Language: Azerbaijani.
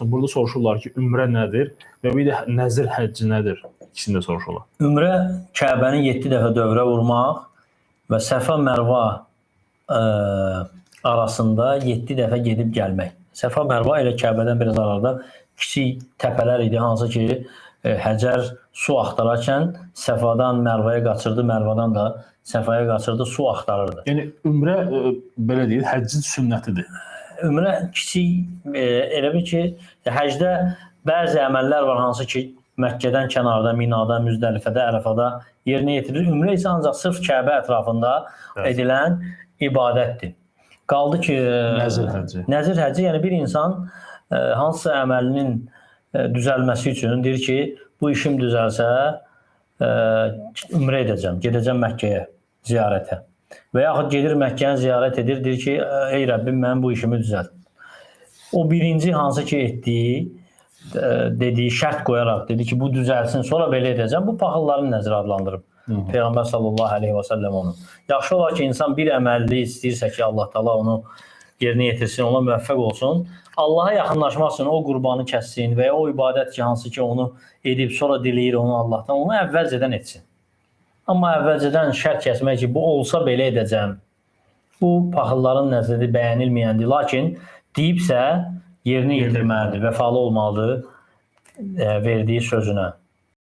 Burada soruşurlar ki, ümrə nədir və bir də nəzir həcci nədir? İkisini də soruşurlar. Ümrə Kəbəni 7 dəfə dövrə vurmaq və Səfa Mərva arasında 7 dəfə gedib gəlmək. Səfa Mərva ilə Kəbədən biraz arada kiçik təpələr idi, hansı ki Həcər su axtararkən Səfadan Mərvaya qaçırdı, Mərvadan da Səfaya qaçırdı, su axtarırdı. Yəni ümrə belə deyil, həccin sünnətidir. Ümrə kiçik, elə bir ki, həcdə bəzi əməllər var, hansı ki Məkkədən kənarda, Minada, Müzdəlifədə, Ərəfada yerinə yetirilir. Ümrə isə ancaq sırf Kəbə ətrafında edilən ibadətdir. Qaldı ki, nəzir həcci, yəni bir insan hansısa əməlinin düzəlməsi üçün deyir ki, bu işim düzəlsə, ümrə edəcəm, gedəcəm Məkkəyə ziyarətə. Və yaxud gedir Məkkəni ziyarət edir, deyir ki, ey Rəbbim, mən bu işimi düzəlt. O birinci hansı ki etdiyi, dediyi şərt qoyaraq dedi ki, bu düzəlsin, sonra belə edəcəm, bu paxılların nəzir adlandırıb. Peyğəmbər sallallahu aleyhi və səlləm onu. Yaxşı olar ki, insan bir əməlli istəyirsə ki, Allah Taala onu yerinə yetirsin, ona müvəffəq olsun. Allaha yaxınlaşmaq üçün o qurbanı kəssin və ya o ibadət ki, hansı ki onu edib, sonra diləyir onu Allahdan, onu əvvəlcədən etsin. Amma əvvəlcədən şərt kəsmək ki, bu olsa belə edəcəm. Bu, paxılların nəzri bəyənilməyəndir. Lakin deyibsə, yerini yetirməlidir, vəfalı olmalıdır verdiyi sözünə.